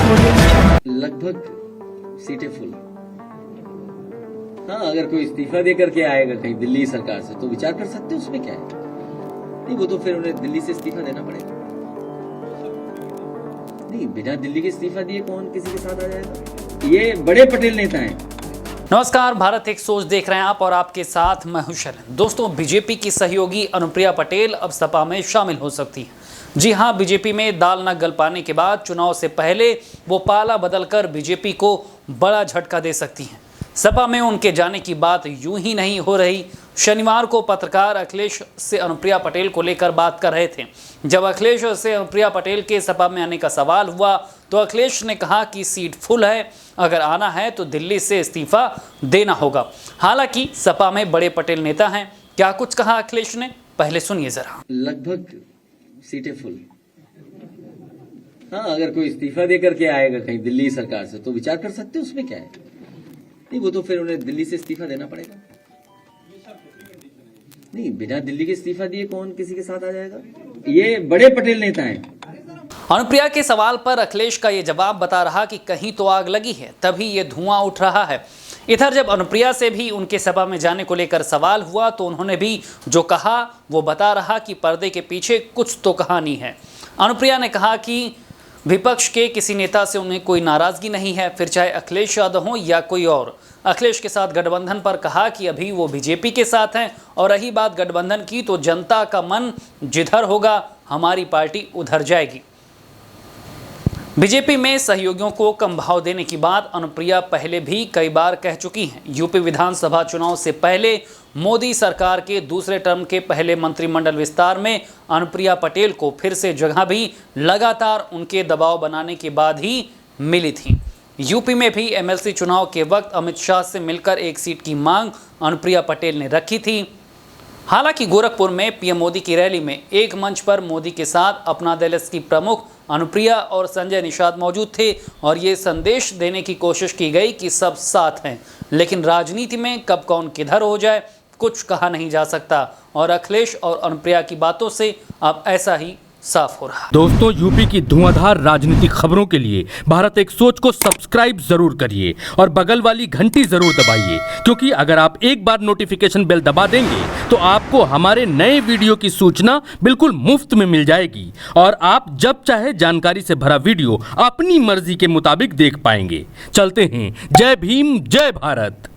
लगभग सीटें फुल। हाँ, अगर कोई इस्तीफा देकर के आएगा कहीं दिल्ली सरकार से तो विचार कर सकते हैं, उसमें क्या है। नहीं, वो तो फिर उन्हें दिल्ली से इस्तीफा देना पड़ेगा। नहीं, बिना दिल्ली के इस्तीफा दिए कौन किसी के साथ आ जाएगा। ये बड़े पटेल नेता हैं। नमस्कार, भारत एक सोच देख रहे हैं आप और आपके साथ मैं हूं शरण। दोस्तों, बीजेपी की सहयोगी अनुप्रिया पटेल अब सपा में शामिल हो सकती है। जी हां, बीजेपी में दाल न गल पाने के बाद चुनाव से पहले वो पाला बदलकर बीजेपी को बड़ा झटका दे सकती हैं। सपा में उनके जाने की बात यूं ही नहीं हो रही। शनिवार को पत्रकार अखिलेश से अनुप्रिया पटेल को लेकर बात कर रहे थे। जब अखिलेश से अनुप्रिया पटेल के सपा में आने का सवाल हुआ तो अखिलेश ने कहा कि सीट फुल है, अगर आना है तो दिल्ली से इस्तीफा देना होगा। हालांकि सपा में बड़े पटेल नेता हैं। क्या कुछ कहा अखिलेश ने, पहले सुनिए जरा। लगभग सीटें फुल। हाँ, अगर कोई इस्तीफा देकर के आएगा कहीं दिल्ली सरकार से तो विचार कर सकते हैं, उसमें क्या है। नहीं, वो तो फिर उन्हें दिल्ली से इस्तीफा देना पड़ेगा। नहीं, बिना दिल्ली के इस्तीफा दिए कौन किसी के साथ आ जाएगा। ये बड़े पटेल नेता हैं। अनुप्रिया के सवाल पर अखिलेश का ये जवाब बता रहा कि कहीं तो आग लगी है, तभी ये धुआं उठ रहा है। इधर जब अनुप्रिया से भी उनके सभा में जाने को लेकर सवाल हुआ तो उन्होंने भी जो कहा वो बता रहा कि पर्दे के पीछे कुछ तो कहानी है। अनुप्रिया ने कहा कि विपक्ष के किसी नेता से उन्हें कोई नाराजगी नहीं है, फिर चाहे अखिलेश यादव हो या कोई और। अखिलेश के साथ गठबंधन पर कहा कि अभी वो बीजेपी के साथ हैं, और रही बात गठबंधन की तो जनता का मन जिधर होगा हमारी पार्टी उधर जाएगी। बीजेपी में सहयोगियों को कम भाव देने की बात अनुप्रिया पहले भी कई बार कह चुकी हैं। यूपी विधानसभा चुनाव से पहले मोदी सरकार के दूसरे टर्म के पहले मंत्रिमंडल विस्तार में अनुप्रिया पटेल को फिर से जगह भी लगातार उनके दबाव बनाने के बाद ही मिली थी। यूपी में भी एमएलसी चुनाव के वक्त अमित शाह से मिलकर एक सीट की मांग अनुप्रिया पटेल ने रखी थी। हालांकि गोरखपुर में पीएम मोदी की रैली में एक मंच पर मोदी के साथ अपना दल की प्रमुख अनुप्रिया और संजय निषाद मौजूद थे और ये संदेश देने की कोशिश की गई कि सब साथ हैं। लेकिन राजनीति में कब कौन किधर हो जाए कुछ कहा नहीं जा सकता, और अखिलेश और अनुप्रिया की बातों से अब ऐसा ही साफ हो रहा। दोस्तों, यूपी की धुआंधार राजनीतिक खबरों के लिए भारत एक सोच को सब्सक्राइब जरूर करिए और बगल वाली घंटी जरूर दबाइए, क्योंकि अगर आप एक बार नोटिफिकेशन बेल दबा देंगे तो आपको हमारे नए वीडियो की सूचना बिल्कुल मुफ्त में मिल जाएगी और आप जब चाहे जानकारी से भरा वीडियो अपनी मर्जी के मुताबिक देख पाएंगे। चलते हैं। जय भीम, जय भारत।